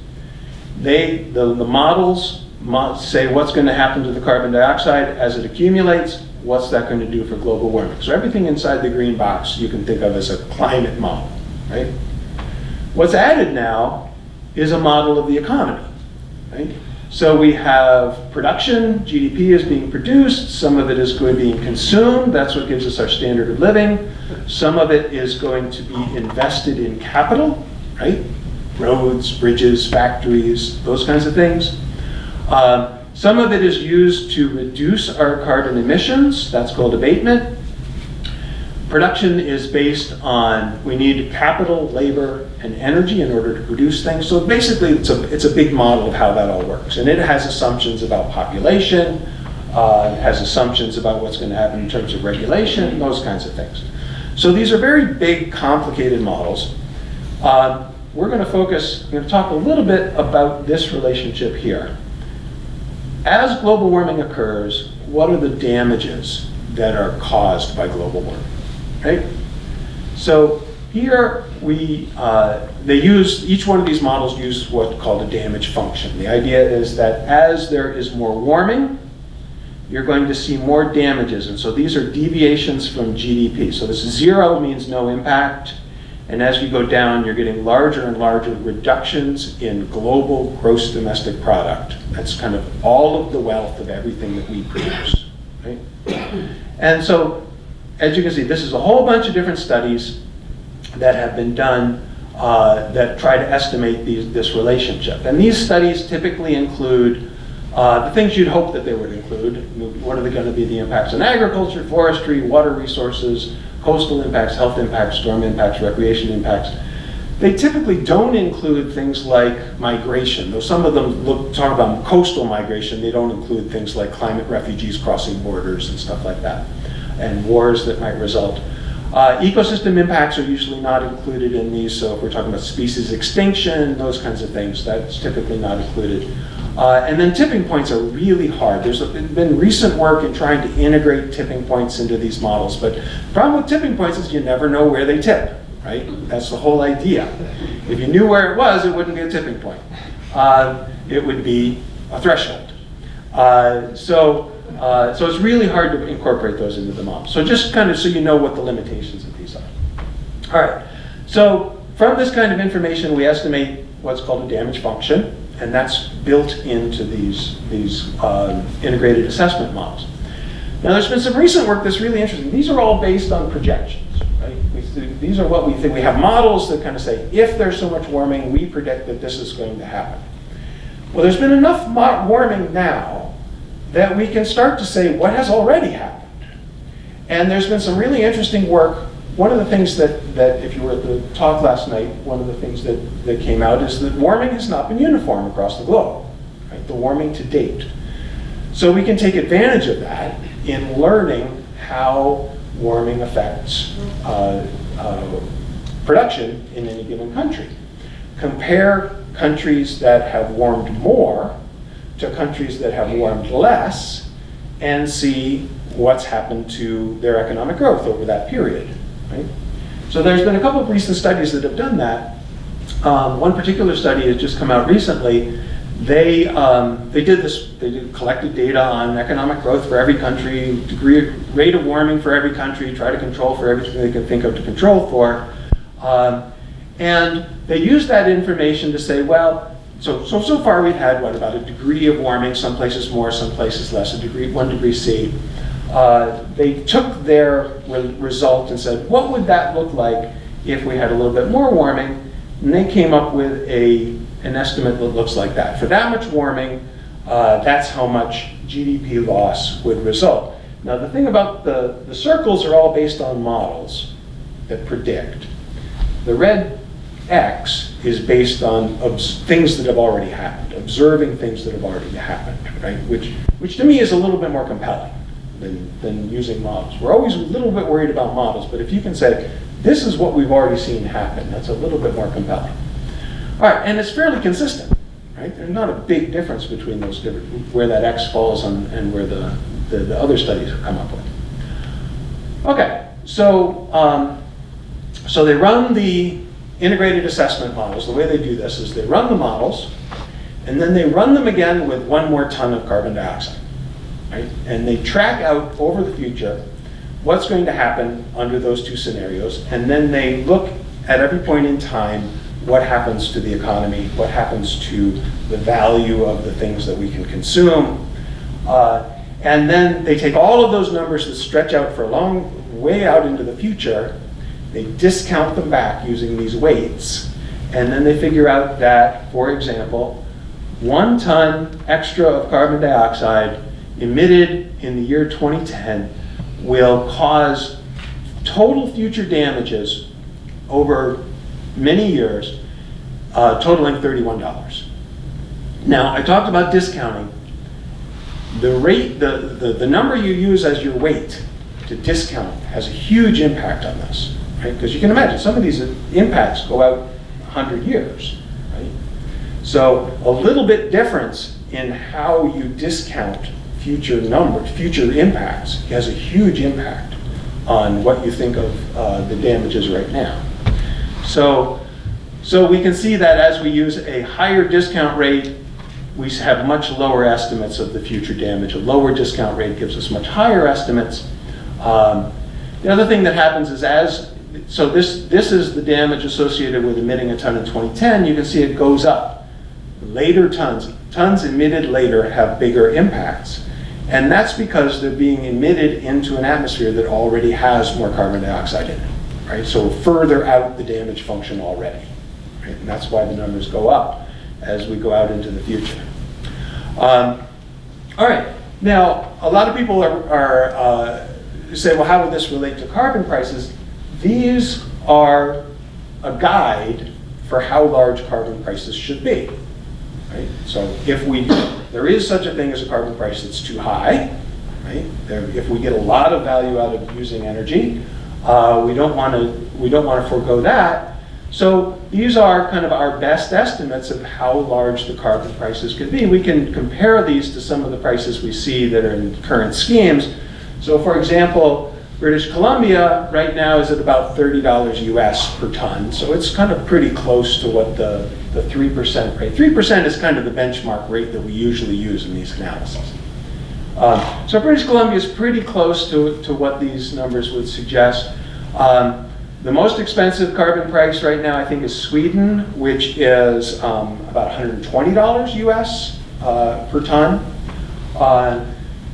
The models say what's going to happen to the carbon dioxide as it accumulates, what's that going to do for global warming. So everything inside the green box you can think of as a climate model, right? What's added now is a model of the economy, right? So we have production, GDP is being produced, some of it is going to be consumed, that's what gives us our standard of living. Some of it is going to be invested in capital, right? Roads, bridges, factories, those kinds of things. Some of it is used to reduce our carbon emissions, that's called abatement. Production is based on, we need capital, labor, and energy in order to produce things. So basically it's a big model of how that all works. And it has assumptions about population, it has assumptions about what's going to happen in terms of regulation, those kinds of things. So these are very big, complicated models. We're going to talk a little bit about this relationship here. As global warming occurs, what are the damages that are caused by global warming, right? So here each one of these models use what's called a damage function. The idea is that as there is more warming, you're going to see more damages. And so these are deviations from GDP. So this 0 means no impact. And as you go down, you're getting larger and larger reductions in global gross domestic product. That's kind of all of the wealth of everything that we produce, right? And so, as you can see, this is a whole bunch of different studies that have been done that try to estimate this relationship. And these studies typically include the things you'd hope that they would include. What are going to be the impacts on agriculture, forestry, water resources, coastal impacts, health impacts, storm impacts, recreation impacts. They typically don't include things like migration, though some of them talk about coastal migration. They don't include things like climate refugees crossing borders and stuff like that, and wars that might result. Ecosystem impacts are usually not included in these, so if we're talking about species extinction, those kinds of things, that's typically not included. And then tipping points are really hard. There's been recent work in trying to integrate tipping points into these models, but the problem with tipping points is you never know where they tip, right? That's the whole idea. If you knew where it was, it wouldn't be a tipping point. It would be a threshold. So it's really hard to incorporate those into the model. So just kind of so you know what the limitations of these are. All right, so from this kind of information, we estimate what's called a damage function, and that's built into these integrated assessment models. Now, there's been some recent work that's really interesting. These are all based on projections, right? These are what we think. We have models that kind of say, if there's so much warming, we predict that this is going to happen. Well, there's been enough warming now that we can start to say what has already happened. And there's been some really interesting work. One of the things that if you were at the talk last night, one of the things that came out is that warming has not been uniform across the globe, right? The warming to date. So we can take advantage of that in learning how warming affects production in any given country. Compare countries that have warmed more to countries that have warmed less and see what's happened to their economic growth over that period. Right? So there's been a couple of recent studies that have done that. One particular study has just come out recently. They collected data on economic growth for every country, rate of warming for every country, try to control for everything they can think of to control for. And they used that information to say, well, so far we've had, what, about a degree of warming, some places more, some places less, 1 degree C. They took their result and said, what would that look like if we had a little bit more warming? And they came up with an estimate that looks like that. For that much warming, that's how much GDP loss would result. Now the thing about the circles are all based on models that predict. The red X is based on things that have already happened, observing things that have already happened, right? Which to me is a little bit more compelling than using models. We're always a little bit worried about models, but if you can say, this is what we've already seen happen, that's a little bit more compelling. All right, and it's fairly consistent, right? There's not a big difference between those different, where that X falls on, and where the other studies have come up with. Okay, so, so they run the integrated assessment models. The way they do this is they run the models, and then they run them again with 1 more ton of carbon dioxide, right? And they track out over the future what's going to happen under those 2 scenarios, and then they look at every point in time what happens to the economy, what happens to the value of the things that we can consume. And then they take all of those numbers that stretch out for a long way out into the future, they discount them back using these weights, and then they figure out that, for example, 1 ton extra of carbon dioxide emitted in the year 2010 will cause total future damages over many years, totaling $31. Now, I talked about discounting. The rate, the number you use as your weight to discount has a huge impact on this, right? Because you can imagine some of these impacts go out 100 years, right? So a little bit difference in how you discount future numbers, future impacts, has a huge impact on what you think of the damages right now. So we can see that as we use a higher discount rate, we have much lower estimates of the future damage. A lower discount rate gives us much higher estimates. The other thing that happens is so this is the damage associated with emitting a ton in 2010. You can see it goes up. Later tons emitted later have bigger impacts. And that's because they're being emitted into an atmosphere that already has more carbon dioxide in it, right? So further out the damage function already, right? And that's why the numbers go up as we go out into the future. All right, now a lot of people are say, well, how would this relate to carbon prices? These are a guide for how large carbon prices should be, right? So there is such a thing as a carbon price that's too high, right? If we get a lot of value out of using energy, we don't want to forego that. So these are kind of our best estimates of how large the carbon prices could be. We can compare these to some of the prices we see that are in current schemes. So for example, British Columbia right now is at about $30 US per ton. So it's kind of pretty close to what the 3% rate. 3% is kind of the benchmark rate that we usually use in these analyses. So British Columbia is pretty close to what these numbers would suggest. The most expensive carbon price right now, I think, is Sweden, which is about $120 US per ton.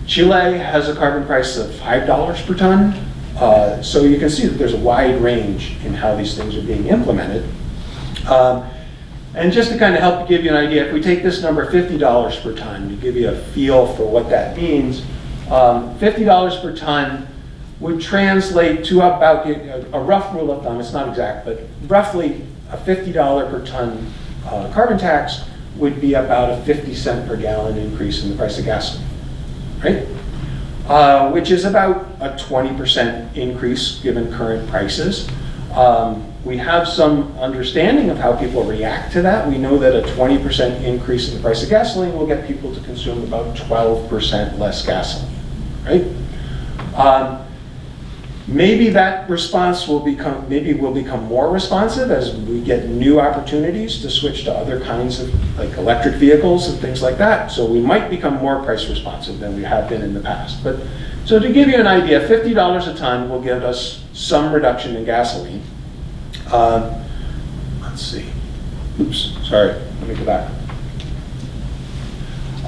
Chile has a carbon price of $5 per ton. So you can see that there's a wide range in how these things are being implemented. And just to kind of help give you an idea, if we take this number, $50 per ton, to give you a feel for what that means, $50 per ton would translate to about a rough rule of thumb. It's not exact, but roughly a $50 per ton carbon tax would be about a 50-cent per gallon increase in the price of gasoline, right? Which is about a 20% increase given current prices. We have some understanding of how people react to that. We know that a 20% increase in the price of gasoline will get people to consume about 12% less gasoline, right? Maybe that response will become more responsive as we get new opportunities to switch to other kinds of like electric vehicles and things like that. So we might become more price responsive than we have been in the past. But so to give you an idea, $50 a ton will give us some reduction in gasoline. Let's see. Oops, sorry, let me go back.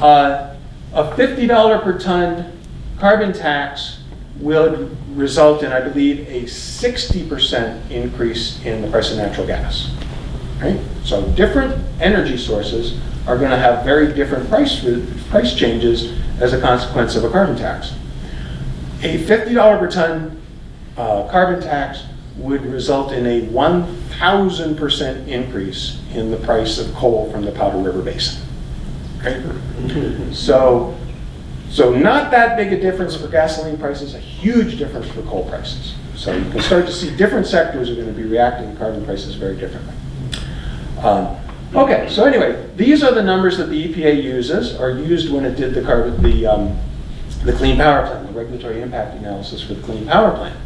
A $50 per ton carbon tax will result in, I believe, a 60% increase in the price of natural gas, right? So different energy sources are going to have very different price changes as a consequence of a carbon tax. A $50 per ton carbon tax would result in a 1,000% increase in the price of coal from the Powder River Basin, right? So not that big a difference for gasoline prices, a huge difference for coal prices. So you can start to see different sectors are going to be reacting to carbon prices very differently. Okay, so anyway, these are the numbers that the EPA uses, or used when it did the Clean Power Plan, the regulatory impact analysis for the Clean Power Plan.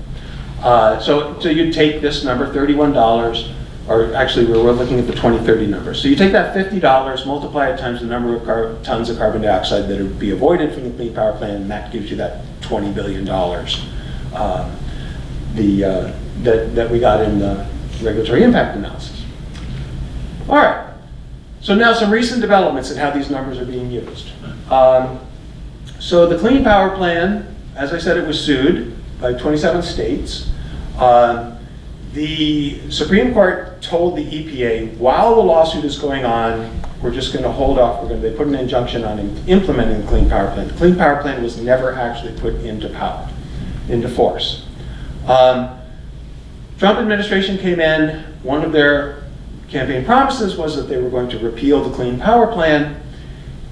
So you take this number, $31, or actually we're looking at the 2030 number. So you take that $50, multiply it times the number of tons of carbon dioxide that would be avoided from the Clean Power Plan, and that gives you that $20 billion that we got in the regulatory impact analysis. All right, so now some recent developments in how these numbers are being used. So the Clean Power Plan, as I said, it was sued by 27 states. The Supreme Court told the EPA, while the lawsuit is going on, we're just going to hold off. They put an injunction on implementing the Clean Power Plan. The Clean Power Plan was never actually put into force. Trump administration came in. One of their campaign promises was that they were going to repeal the Clean Power Plan.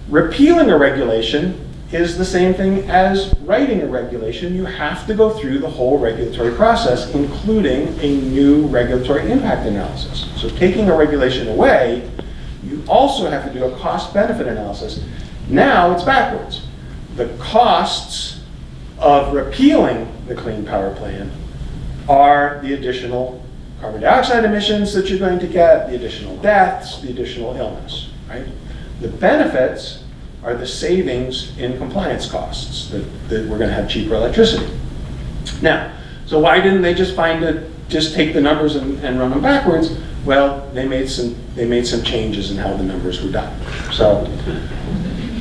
Repealing a regulation is the same thing as writing a regulation. You have to go through the whole regulatory process, including a new regulatory impact analysis. So taking a regulation away, you also have to do a cost-benefit analysis. Now it's backwards. The costs of repealing the Clean Power Plan are the additional carbon dioxide emissions that you're going to get, the additional deaths, the additional illness, right? The benefits are the savings in compliance costs, that we're going to have cheaper electricity. Now, so why didn't they just take the numbers and run them backwards? Well, they made some changes in how the numbers were done. So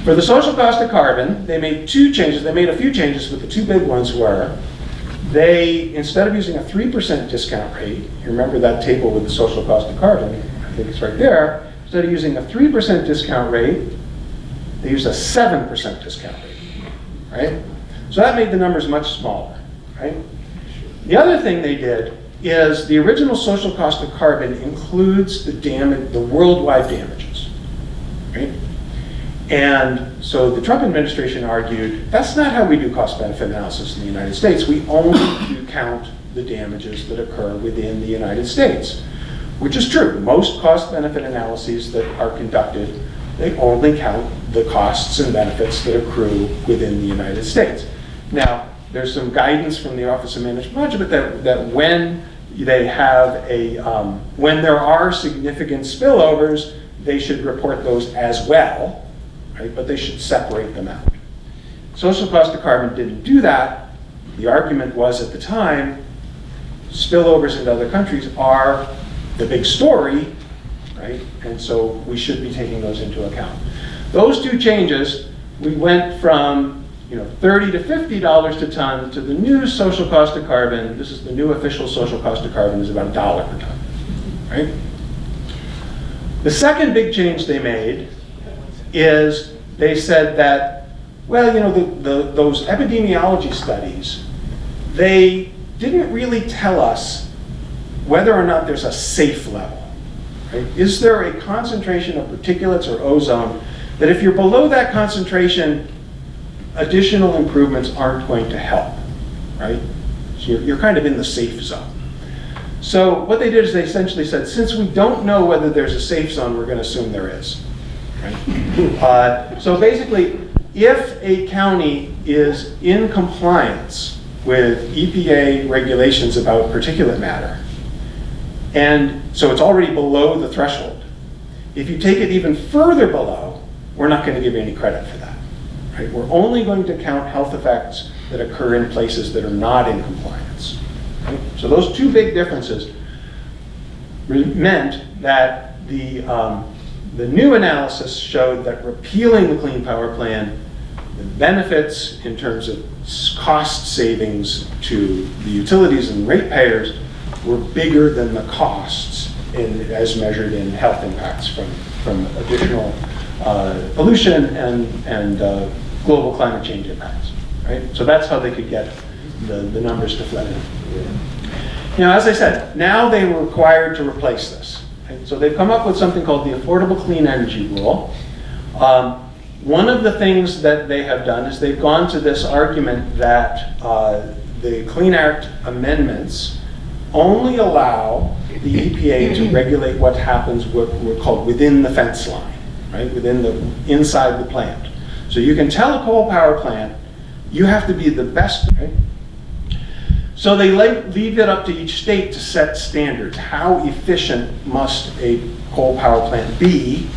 for the social cost of carbon, they made two changes. They made a few changes, but the two big ones were, instead of using a 3% discount rate, you remember that table with the social cost of carbon, I think it's right there, instead of using a 3% discount rate, they used a 7% discount rate, right? So that made the numbers much smaller, right? The other thing they did is the original social cost of carbon includes the worldwide damages, right? And so the Trump administration argued, that's not how we do cost-benefit analysis in the United States. We only do count the damages that occur within the United States, which is true. Most cost-benefit analyses that are conducted, they only count the costs and benefits that accrue within the United States. Now, there's some guidance from the Office of Management Budget that when they have when there are significant spillovers, they should report those as well, right? But they should separate them out. Social cost of carbon didn't do that. The argument was at the time, spillovers into other countries are the big story, right? And so we should be taking those into account. Those two changes, we went from $30 to $50 a ton to the new social cost of carbon. This is the new official social cost of carbon, is about $1 per ton, right? The second big change they made is they said that, well, those epidemiology studies, they didn't really tell us whether or not there's a safe level. Right? Is there a concentration of particulates or ozone that if you're below that concentration, additional improvements aren't going to help, right? So you're kind of in the safe zone. So what they did is they essentially said, since we don't know whether there's a safe zone, we're going to assume there is. Right? So basically, if a county is in compliance with EPA regulations about particulate matter, and so it's already below the threshold, if you take it even further below, we're not going to give you any credit for that. Right? We're only going to count health effects that occur in places that are not in compliance. Right? So those two big differences meant that the new analysis showed that repealing the Clean Power Plan, the benefits in terms of cost savings to the utilities and ratepayers were bigger than the costs as measured in health impacts from additional pollution and global climate change impacts, right? So that's how they could get the numbers to flood in. Now, as I said, now they were required to replace this. Right? So they've come up with something called the Affordable Clean Energy Rule. one of the things that they have done is they've gone to this argument that the Clean Air Act amendments only allow the EPA to regulate what happens, what we're called within the fence line, right? Inside the plant. So you can tell a coal power plant, you have to be the best, right? So they leave it up to each state to set standards. How efficient must a coal power plant be,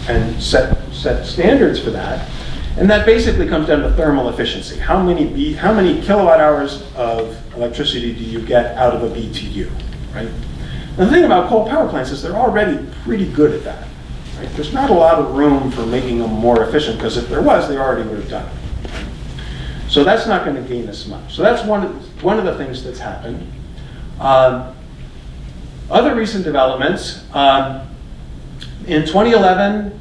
and set standards for that. And that basically comes down to thermal efficiency. How many kilowatt hours of electricity do you get out of a BTU, right? And the thing about coal power plants is they're already pretty good at that, right? There's not a lot of room for making them more efficient, because if there was, they already would have done it. So that's not going to gain us much. So that's one of the things that's happened. Other recent developments, in 2011,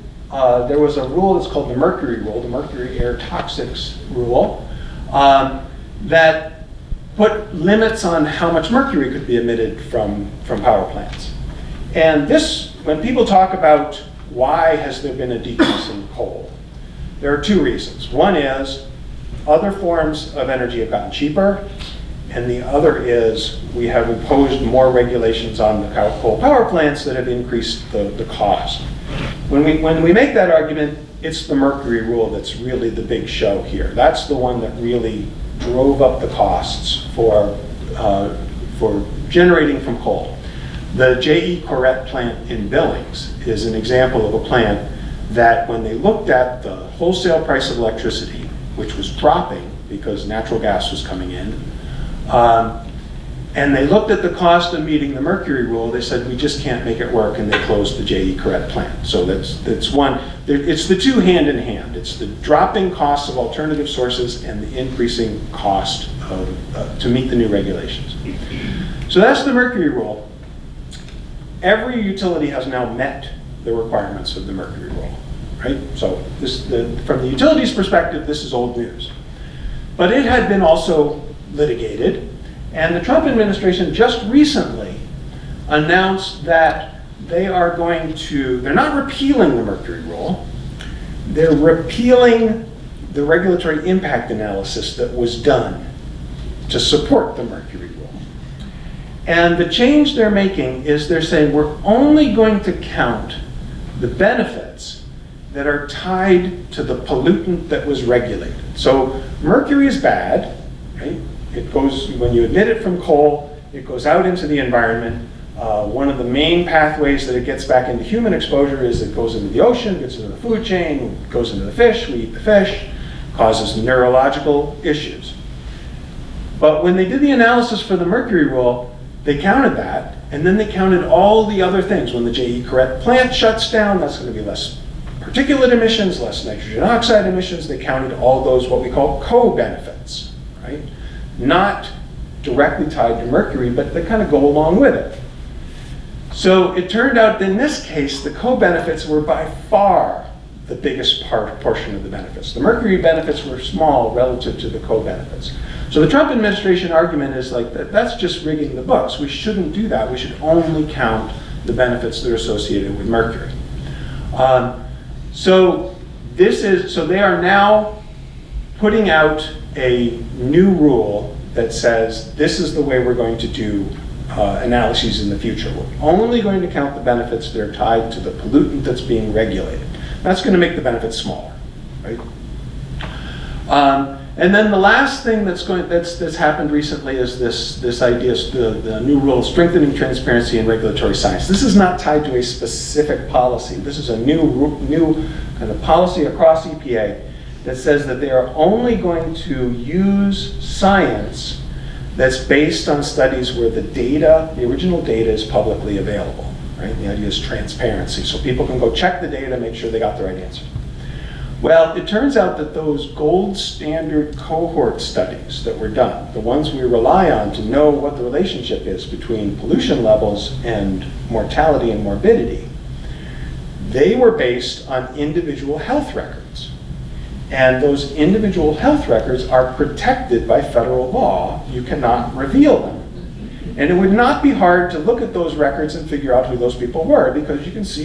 there was a rule that's called the mercury rule, the mercury air toxics rule, that put limits on how much mercury could be emitted from power plants. And this, when people talk about why has there been a decrease in coal, there are two reasons. One is other forms of energy have gotten cheaper, and the other is we have imposed more regulations on the coal power plants that have increased the cost. When we make that argument, it's the mercury rule that's really the big show here. That's the one that really drove up the costs for generating from coal. The J.E. Corrette plant in Billings is an example of a plant that when they looked at the wholesale price of electricity, which was dropping because natural gas was coming in, and they looked at the cost of meeting the mercury rule, they said, we just can't make it work, and they closed the J.E. Corrette plant. So that's one, it's the two hand in hand. It's the dropping costs of alternative sources and the increasing cost to meet the new regulations. So that's the mercury rule. Every utility has now met the requirements of the mercury rule, right? So from the utility's perspective, this is old news. But it had been also litigated, and the Trump administration just recently announced that they're not repealing the mercury rule, they're repealing the regulatory impact analysis that was done to support the mercury rule. And the change they're making is they're saying we're only going to count the benefits that are tied to the pollutant that was regulated. So mercury is bad, right? It goes, when you emit it from coal, it goes out into the environment. One of the main pathways that it gets back into human exposure is it goes into the ocean, gets into the food chain, goes into the fish, we eat the fish, causes neurological issues. But when they did the analysis for the mercury rule, they counted that, and then they counted all the other things. When the J.E. Corrette plant shuts down, that's going to be less particulate emissions, less nitrogen oxide emissions. They counted all those, what we call co-benefits, right? Not directly tied to mercury, but they kind of go along with it. So it turned out that in this case, the co-benefits were by far the biggest portion of the benefits. The mercury benefits were small relative to the co-benefits. So the Trump administration argument is like, that's just rigging the books. We shouldn't do that. We should only count the benefits that are associated with mercury. So they are now putting out a new rule that says this is the way we're going to do analyses in the future. We're only going to count the benefits that are tied to the pollutant that's being regulated. That's going to make the benefits smaller, right? And then the last thing that's happened recently is this idea, the new rule, strengthening transparency and regulatory science. This is not tied to a specific policy. This is a new kind of policy across EPA that says that they are only going to use science that's based on studies where the original data is publicly available, right? The idea is transparency, so people can go check the data, make sure they got the right answer. Well, it turns out that those gold standard cohort studies that were done, the ones we rely on to know what the relationship is between pollution levels and mortality and morbidity, they were based on individual health records. And those individual health records are protected by federal law. You cannot reveal them. And it would not be hard to look at those records and figure out who those people were, because you can see